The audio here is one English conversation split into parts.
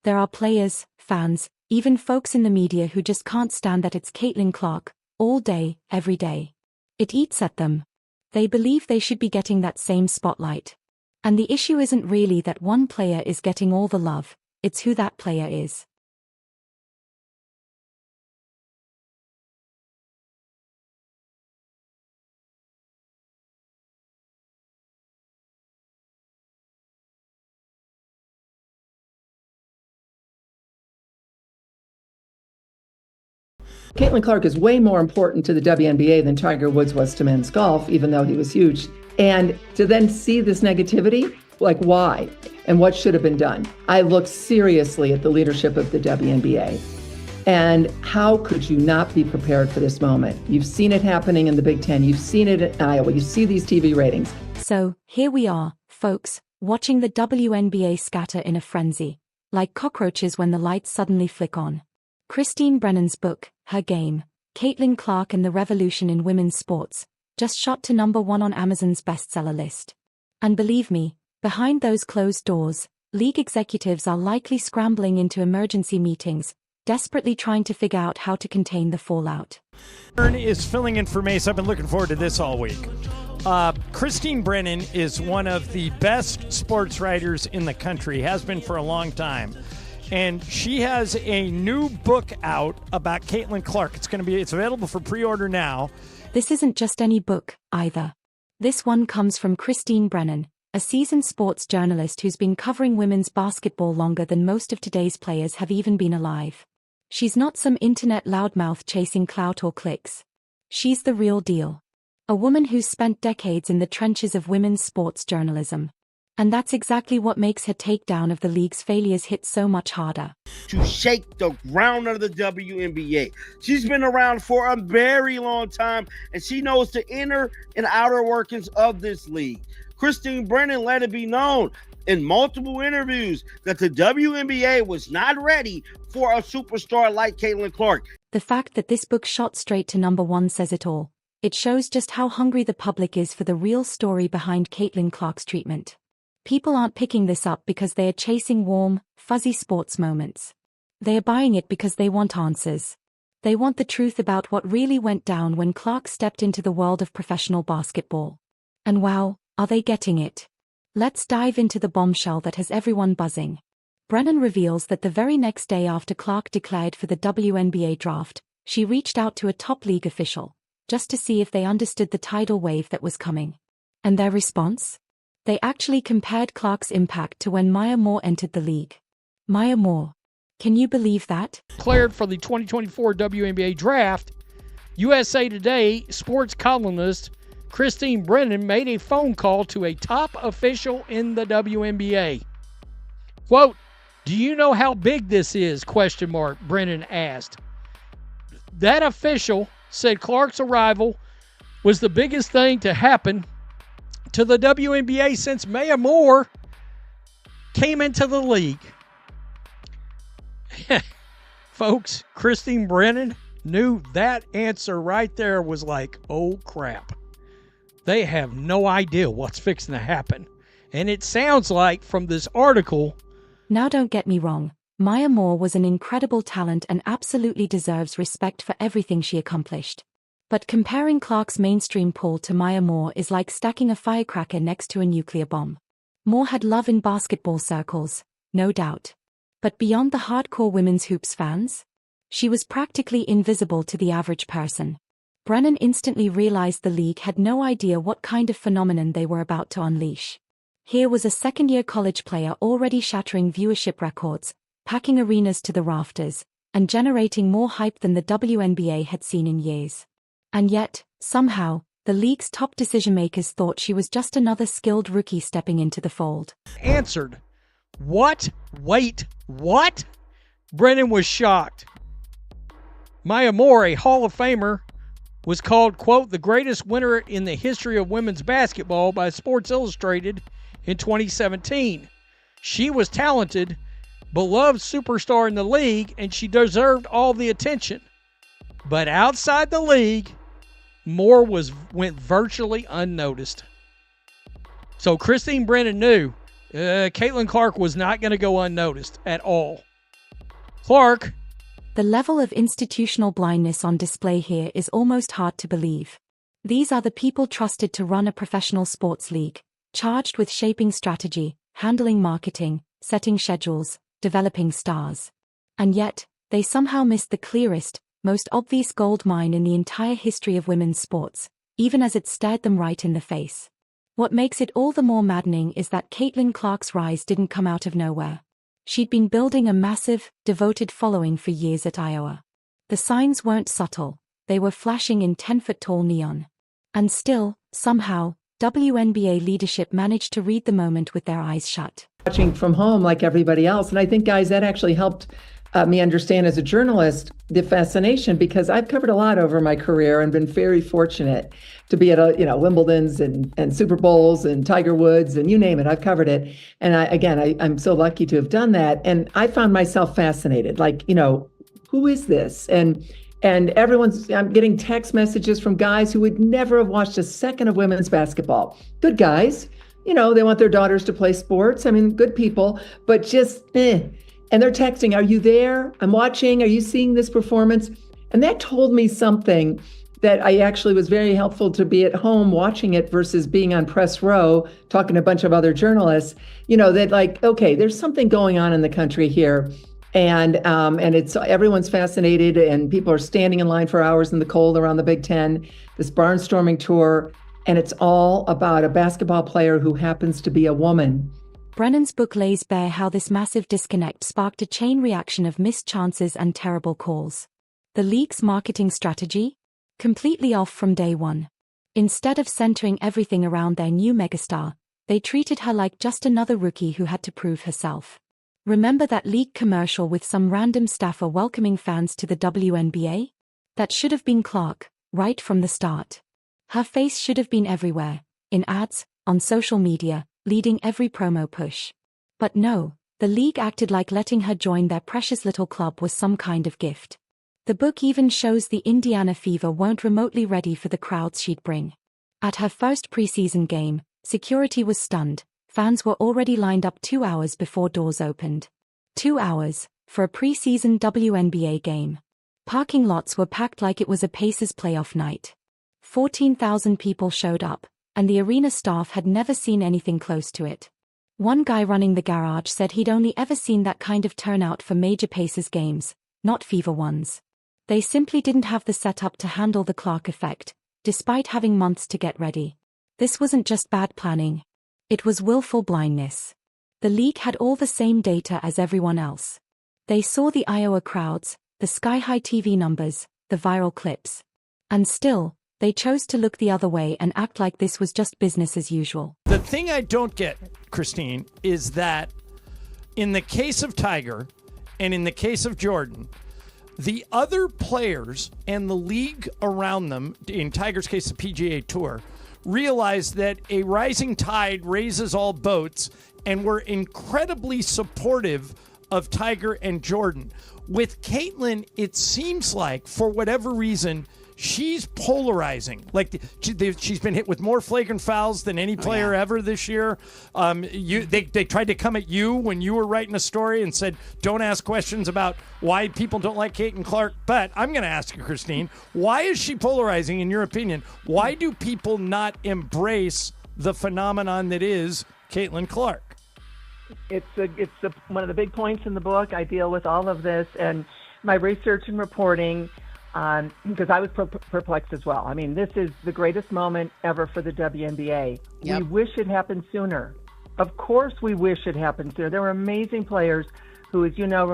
There are players, fans, even folks in the media who just can't stand that it's Caitlin Clark, all day, every day. It eats at them. They believe they should be getting that same spotlight. And the issue isn't really that one player is getting all the love, it's who that player is. Caitlin Clark is way more important to the WNBA than Tiger Woods was to men's golf, even though he was huge. And to then see this negativity, like why? And what should have been done? I looked seriously at the leadership of the WNBA. And how could you not be prepared for this moment? You've seen it happening in the Big Ten. You've seen it in Iowa. You see these TV ratings. So, here we are, folks, watching the WNBA scatter in a frenzy, like cockroaches when the lights suddenly flick on. Christine Brennan's book, Her Game, Caitlin Clark and the Revolution in Women's Sports, just shot to #1 on Amazon's bestseller list. And believe me, behind those closed doors, league executives are likely scrambling into emergency meetings, desperately trying to figure out how to contain the fallout. Is filling in for Mace. I've been looking forward to this all week. Christine Brennan is one of the best sports writers in the country, has been for a long time. And she has a new book out about Caitlin Clark. It's available for pre-order now. This isn't just any book, either. This one comes from Christine Brennan, a seasoned sports journalist who's been covering women's basketball longer than most of today's players have even been alive. She's not some internet loudmouth chasing clout or clicks. She's the real deal. A woman who's spent decades in the trenches of women's sports journalism. And that's exactly what makes her takedown of the league's failures hit so much harder. To shake the ground of the WNBA. She's been around for a very long time, and she knows the inner and outer workings of this league. Christine Brennan let it be known in multiple interviews that the WNBA was not ready for a superstar like Caitlin Clark. The fact that this book shot straight to #1 says it all. It shows just how hungry the public is for the real story behind Caitlin Clark's treatment. People aren't picking this up because they are chasing warm, fuzzy sports moments. They are buying it because they want answers. They want the truth about what really went down when Clark stepped into the world of professional basketball. And wow, are they getting it? Let's dive into the bombshell that has everyone buzzing. Brennan reveals that the very next day after Clark declared for the WNBA draft, she reached out to a top league official, just to see if they understood the tidal wave that was coming. And their response? They actually compared Clark's impact to when Maya Moore entered the league. Maya Moore. Can you believe that? Declared for the 2024 WNBA draft, USA Today sports columnist Christine Brennan made a phone call to a top official in the WNBA. Quote, "Do you know how big this is?" Brennan asked. That official said Clark's arrival was the biggest thing to happen to the WNBA since Maya Moore came into the league. Folks, Christine Brennan knew that answer right there was like, oh crap. They have no idea what's fixing to happen. And it sounds like from this article... Now don't get me wrong, Maya Moore was an incredible talent and absolutely deserves respect for everything she accomplished. But comparing Clark's mainstream pull to Maya Moore is like stacking a firecracker next to a nuclear bomb. Moore had love in basketball circles, no doubt. But beyond the hardcore women's hoops fans? She was practically invisible to the average person. Brennan instantly realized the league had no idea what kind of phenomenon they were about to unleash. Here was a second-year college player already shattering viewership records, packing arenas to the rafters, and generating more hype than the WNBA had seen in years. And yet, somehow, the league's top decision-makers thought she was just another skilled rookie stepping into the fold. Answered, "What? Wait, what?" Brennan was shocked. Maya Moore, a Hall of Famer, was called, quote, "the greatest winner in the history of women's basketball" by Sports Illustrated in 2017. She was talented, beloved superstar in the league, and she deserved all the attention. But outside the league, Moore went virtually unnoticed. So Christine Brennan knew Caitlin Clark was not going to go unnoticed at all. Clark. The level of institutional blindness on display here is almost hard to believe. These are the people trusted to run a professional sports league, charged with shaping strategy, handling marketing, setting schedules, developing stars. And yet, they somehow missed the clearest, most obvious gold mine in the entire history of women's sports, even as it stared them right in the face. What makes it all the more maddening is that Caitlin Clark's rise didn't come out of nowhere. She'd been building a massive, devoted following for years at Iowa. The signs weren't subtle, they were flashing in 10-foot-tall neon. And still, somehow, WNBA leadership managed to read the moment with their eyes shut. Watching from home like everybody else, and I think, guys, that actually helped me understand as a journalist the fascination, because I've covered a lot over my career and been very fortunate to be at Wimbledon's and Super Bowls and Tiger Woods and you name it, I've covered it. And I'm so lucky to have done that. And I found myself fascinated, who is this? And I'm getting text messages from guys who would never have watched a second of women's basketball. Good guys, they want their daughters to play sports. I mean, good people, but just And they're texting, are you there? I'm watching. Are you seeing this performance? And that told me something that I actually was very helpful to be at home watching it versus being on press row, talking to a bunch of other journalists, that okay, there's something going on in the country here. And it's everyone's fascinated and people are standing in line for hours in the cold around the Big Ten, this barnstorming tour. And it's all about a basketball player who happens to be a woman. Brennan's book lays bare how this massive disconnect sparked a chain reaction of missed chances and terrible calls. The league's marketing strategy? Completely off from day one. Instead of centering everything around their new megastar, they treated her like just another rookie who had to prove herself. Remember that league commercial with some random staffer welcoming fans to the WNBA? That should have been Clark, right from the start. Her face should have been everywhere, in ads, on social media, leading every promo push. But no, the league acted like letting her join their precious little club was some kind of gift. The book even shows the Indiana Fever weren't remotely ready for the crowds she'd bring. At her first preseason game, security was stunned. Fans were already lined up 2 hours before doors opened. 2 hours, for a preseason WNBA game. Parking lots were packed like it was a Pacers playoff night. 14,000 people showed up, and the arena staff had never seen anything close to it. One guy running the garage said he'd only ever seen that kind of turnout for major Pacers games, not Fever ones. They simply didn't have the setup to handle the Clark effect, despite having months to get ready. This wasn't just bad planning. It was willful blindness. The league had all the same data as everyone else. They saw the Iowa crowds, the sky-high TV numbers, the viral clips. And still, they chose to look the other way and act like this was just business as usual. The thing I don't get, Christine, is that in the case of Tiger and in the case of Jordan, the other players and the league around them, in Tiger's case, the PGA Tour, realized that a rising tide raises all boats and were incredibly supportive of Tiger and Jordan. With Caitlin, it seems like, for whatever reason, she's polarizing. She's been hit with more flagrant fouls than any player ever this year. They tried to come at you when you were writing a story and said, don't ask questions about why people don't like Caitlin Clark. But I'm going to ask you, Christine, why is she polarizing in your opinion? Why do people not embrace the phenomenon that is Caitlin Clark? It's one of the big points in the book. I deal with all of this and my research and reporting, because I was perplexed as well. I mean, this is the greatest moment ever for the WNBA. Yep. We wish it happened sooner. Of course we wish it happened sooner. There were amazing players who, as you know,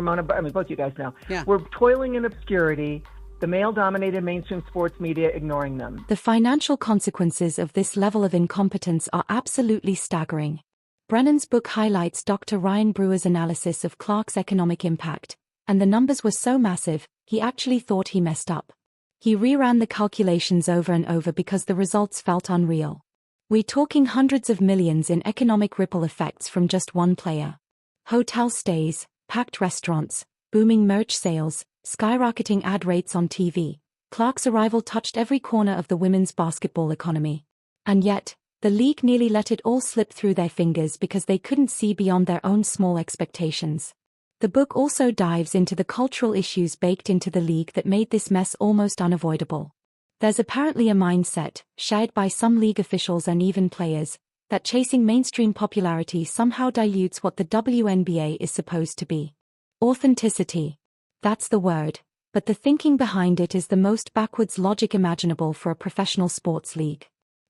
both you guys know, were toiling in obscurity, the male-dominated mainstream sports media ignoring them. The financial consequences of this level of incompetence are absolutely staggering. Brennan's book highlights Dr. Ryan Brewer's analysis of Clark's economic impact, and the numbers were so massive, he actually thought he messed up. He reran the calculations over and over because the results felt unreal. We're talking hundreds of millions in economic ripple effects from just one player. Hotel stays, packed restaurants, booming merch sales, skyrocketing ad rates on TV. Clark's arrival touched every corner of the women's basketball economy. And yet, the league nearly let it all slip through their fingers because they couldn't see beyond their own small expectations. The book also dives into the cultural issues baked into the league that made this mess almost unavoidable. There's apparently a mindset, shared by some league officials and even players, that chasing mainstream popularity somehow dilutes what the WNBA is supposed to be. Authenticity. That's the word, but the thinking behind it is the most backwards logic imaginable for a professional sports league.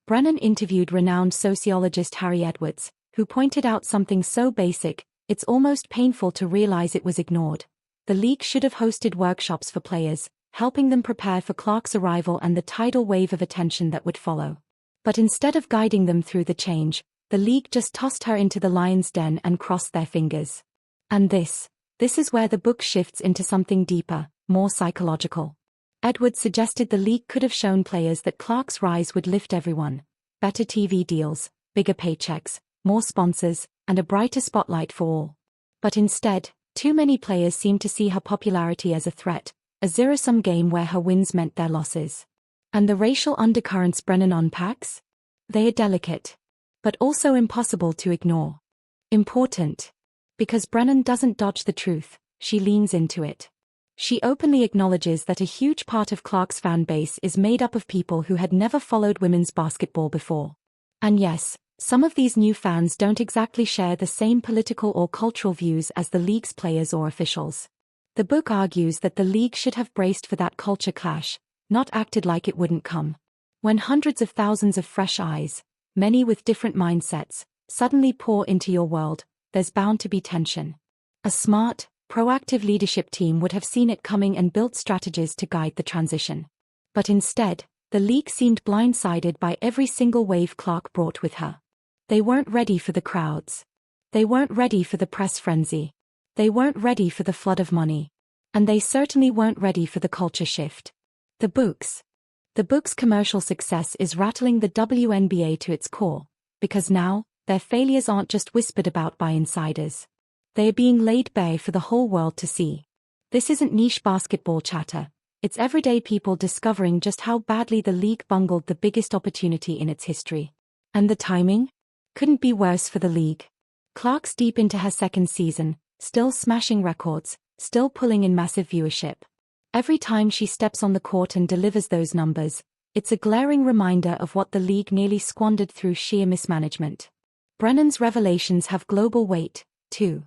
Brennan interviewed renowned sociologist Harry Edwards, who pointed out something so basic, it's almost painful to realize it was ignored. The league should have hosted workshops for players, helping them prepare for Clark's arrival and the tidal wave of attention that would follow. But instead of guiding them through the change, the league just tossed her into the lion's den and crossed their fingers. And this is where the book shifts into something deeper, more psychological. Edwards suggested the league could have shown players that Clark's rise would lift everyone. Better TV deals, bigger paychecks, more sponsors, and a brighter spotlight for all. But instead, too many players seemed to see her popularity as a threat, a zero-sum game where her wins meant their losses. And the racial undercurrents Brennan unpacks? They are delicate, but also impossible to ignore. Important. Because Brennan doesn't dodge the truth, she leans into it. She openly acknowledges that a huge part of Clark's fan base is made up of people who had never followed women's basketball before. And yes, some of these new fans don't exactly share the same political or cultural views as the league's players or officials. The book argues that the league should have braced for that culture clash, not acted like it wouldn't come. When hundreds of thousands of fresh eyes, many with different mindsets, suddenly pour into your world, there's bound to be tension. A smart, proactive leadership team would have seen it coming and built strategies to guide the transition. But instead, the league seemed blindsided by every single wave Clark brought with her. They weren't ready for the crowds. They weren't ready for the press frenzy. They weren't ready for the flood of money. And they certainly weren't ready for the culture shift. The book's commercial success is rattling the WNBA to its core, because now, their failures aren't just whispered about by insiders. They are being laid bare for the whole world to see. This isn't niche basketball chatter, it's everyday people discovering just how badly the league bungled the biggest opportunity in its history. And the timing? Couldn't be worse for the league. Clark's deep into her second season, still smashing records, still pulling in massive viewership. Every time she steps on the court and delivers those numbers, it's a glaring reminder of what the league nearly squandered through sheer mismanagement. Brennan's revelations have global weight, too.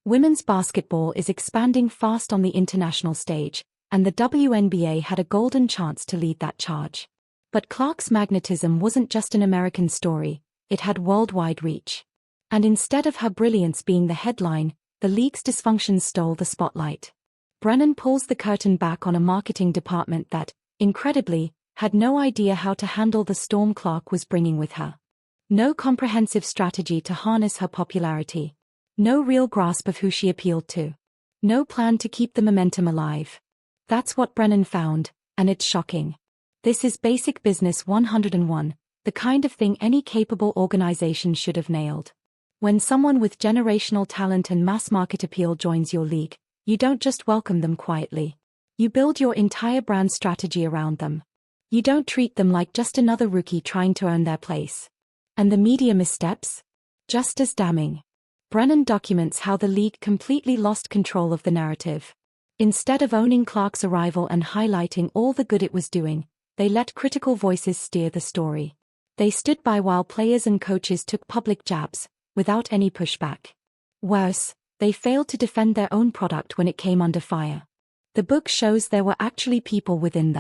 Women's basketball is expanding fast on the international stage, and the WNBA had a golden chance to lead that charge. But Clark's magnetism wasn't just an American story, it had worldwide reach. And instead of her brilliance being the headline, the league's dysfunctions stole the spotlight. Brennan pulls the curtain back on a marketing department that, incredibly, had no idea how to handle the storm Clark was bringing with her. No comprehensive strategy to harness her popularity. No real grasp of who she appealed to. No plan to keep the momentum alive. That's what Brennan found, and it's shocking. This is basic business 101, the kind of thing any capable organization should have nailed. When someone with generational talent and mass market appeal joins your league, you don't just welcome them quietly. You build your entire brand strategy around them. You don't treat them like just another rookie trying to earn their place. And the media missteps? Just as damning. Brennan documents how the league completely lost control of the narrative. Instead of owning Clark's arrival and highlighting all the good it was doing, they let critical voices steer the story. They stood by while players and coaches took public jabs, without any pushback. Worse, they failed to defend their own product when it came under fire. The book shows there were actually people within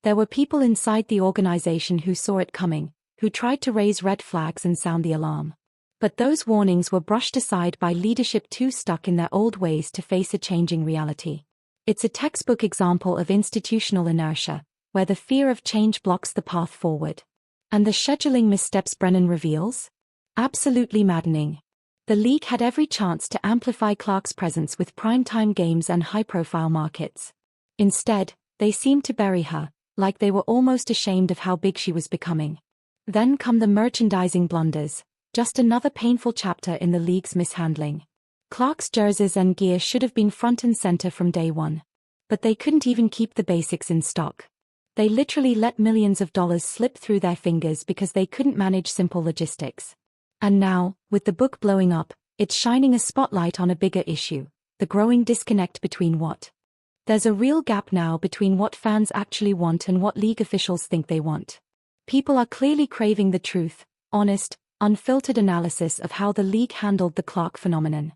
There were people inside the organization who saw it coming, who tried to raise red flags and sound the alarm. But those warnings were brushed aside by leadership too stuck in their old ways to face a changing reality. It's a textbook example of institutional inertia, where the fear of change blocks the path forward. And the scheduling missteps Brennan reveals? Absolutely maddening. The league had every chance to amplify Clark's presence with primetime games and high-profile markets. Instead, they seemed to bury her, like they were almost ashamed of how big she was becoming. Then come the merchandising blunders, just another painful chapter in the league's mishandling. Clark's jerseys and gear should have been front and center from day one. But they couldn't even keep the basics in stock. They literally let millions of dollars slip through their fingers because they couldn't manage simple logistics. And now, with the book blowing up, it's shining a spotlight on a bigger issue, the growing disconnect between what. There's a real gap now between what fans actually want and what league officials think they want. People are clearly craving the truth, honest, unfiltered analysis of how the league handled the Clark phenomenon.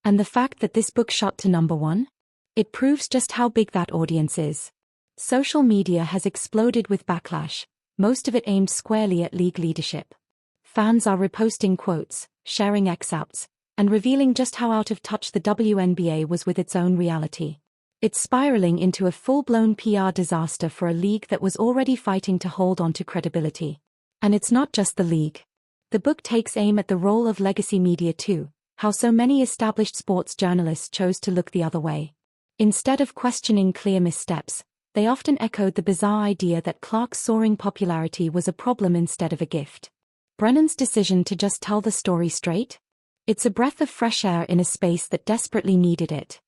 And the fact that this book shot to #1? It proves just how big that audience is. Social media has exploded with backlash, most of it aimed squarely at league leadership. Fans are reposting quotes, sharing excerpts, and revealing just how out of touch the WNBA was with its own reality. It's spiraling into a full-blown PR disaster for a league that was already fighting to hold on to credibility. And it's not just the league. The book takes aim at the role of legacy media too, how so many established sports journalists chose to look the other way. Instead of questioning clear missteps, they often echoed the bizarre idea that Clark's soaring popularity was a problem instead of a gift. Brennan's decision to just tell the story straight? It's a breath of fresh air in a space that desperately needed it.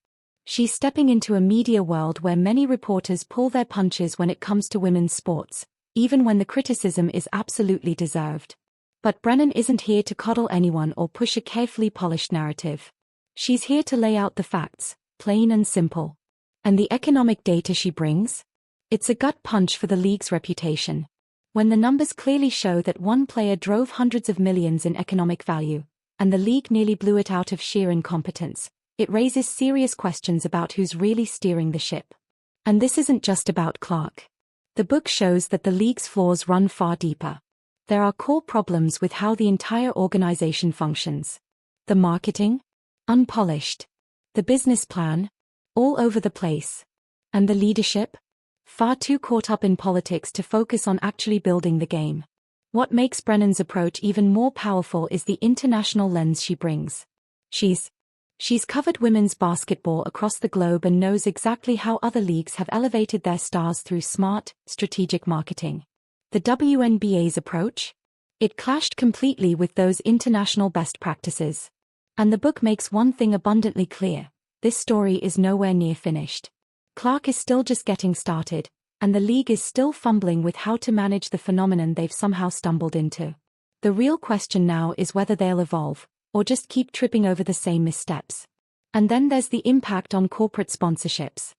She's stepping into a media world where many reporters pull their punches when it comes to women's sports, even when the criticism is absolutely deserved. But Brennan isn't here to coddle anyone or push a carefully polished narrative. She's here to lay out the facts, plain and simple. And the economic data she brings? It's a gut punch for the league's reputation. When the numbers clearly show that one player drove hundreds of millions in economic value, and the league nearly blew it out of sheer incompetence, it raises serious questions about who's really steering the ship. And this isn't just about Clark. The book shows that the league's flaws run far deeper. There are core problems with how the entire organization functions. The marketing? Unpolished. The business plan? All over the place. And the leadership? Far too caught up in politics to focus on actually building the game. What makes Brennan's approach even more powerful is the international lens she brings. She's covered women's basketball across the globe and knows exactly how other leagues have elevated their stars through smart, strategic marketing. The WNBA's approach? It clashed completely with those international best practices. And the book makes one thing abundantly clear. This story is nowhere near finished. Clark is still just getting started, and the league is still fumbling with how to manage the phenomenon they've somehow stumbled into. The real question now is whether they'll evolve, or just keep tripping over the same missteps. And then there's the impact on corporate sponsorships.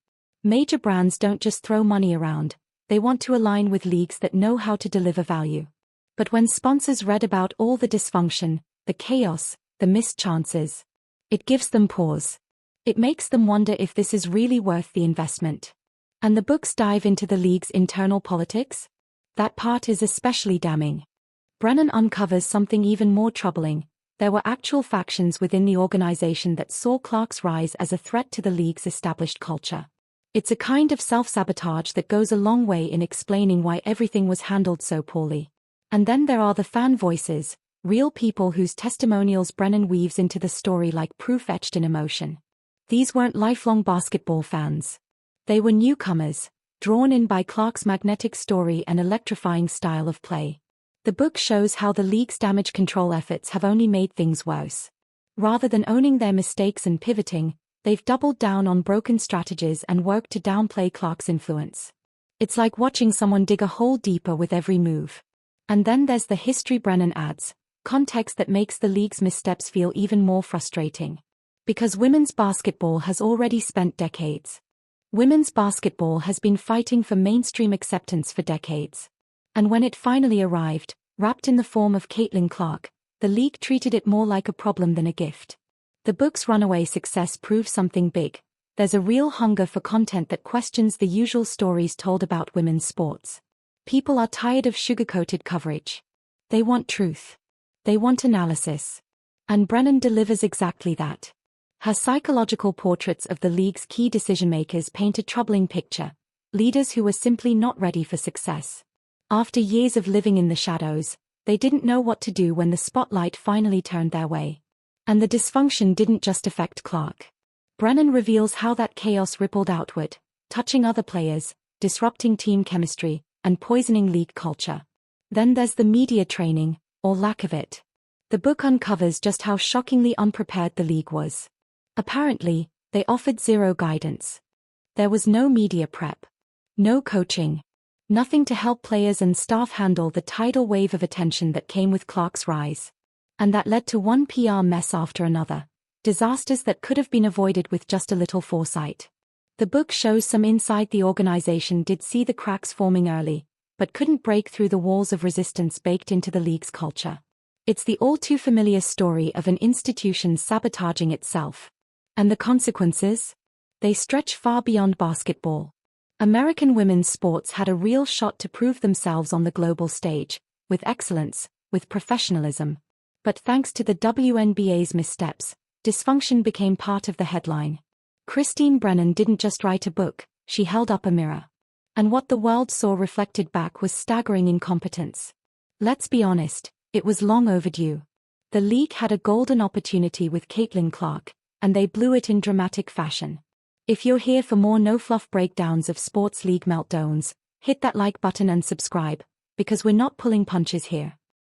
Major brands don't just throw money around, they want to align with leagues that know how to deliver value. But when sponsors read about all the dysfunction, the chaos, the missed chances, it gives them pause. It makes them wonder if this is really worth the investment. And the books dive into the league's internal politics? That part is especially damning. Brennan uncovers something even more troubling. There were actual factions within the organization that saw Clark's rise as a threat to the league's established culture. It's a kind of self-sabotage that goes a long way in explaining why everything was handled so poorly. And then there are the fan voices, real people whose testimonials Brennan weaves into the story like proof etched in emotion. These weren't lifelong basketball fans. They were newcomers, drawn in by Clark's magnetic story and electrifying style of play. The book shows how the league's damage control efforts have only made things worse. Rather than owning their mistakes and pivoting, they've doubled down on broken strategies and worked to downplay Clark's influence. It's like watching someone dig a hole deeper with every move. And then there's the history Brennan adds, context that makes the league's missteps feel even more frustrating. Because women's basketball has already spent decades. Women's basketball has been fighting for mainstream acceptance for decades. And when it finally arrived, wrapped in the form of Caitlin Clark, the league treated it more like a problem than a gift. The book's runaway success proves something big. There's a real hunger for content that questions the usual stories told about women's sports. People are tired of sugar-coated coverage. They want truth. They want analysis. And Brennan delivers exactly that. Her psychological portraits of the league's key decision-makers paint a troubling picture, leaders who were simply not ready for success. After years of living in the shadows, they didn't know what to do when the spotlight finally turned their way. And the dysfunction didn't just affect Clark. Brennan reveals how that chaos rippled outward, touching other players, disrupting team chemistry, and poisoning league culture. Then there's the media training, or lack of it. The book uncovers just how shockingly unprepared the league was. Apparently, they offered zero guidance. There was no media prep. No coaching. Nothing to help players and staff handle the tidal wave of attention that came with Clark's rise. And that led to one PR mess after another. disasters that could have been avoided with just a little foresight. The book shows some inside the organization did see the cracks forming early, but couldn't break through the walls of resistance baked into the league's culture. It's the all-too-familiar story of an institution sabotaging itself. And the consequences? They stretch far beyond basketball. American women's sports had a real shot to prove themselves on the global stage, with excellence, with professionalism. But thanks to the WNBA's missteps, dysfunction became part of the headline. Christine Brennan didn't just write a book, she held up a mirror. And what the world saw reflected back was staggering incompetence. Let's be honest, it was long overdue. The league had a golden opportunity with Caitlin Clark, and they blew it in dramatic fashion. If you're here for more no-fluff breakdowns of sports league meltdowns, hit that like button and subscribe, because we're not pulling punches here.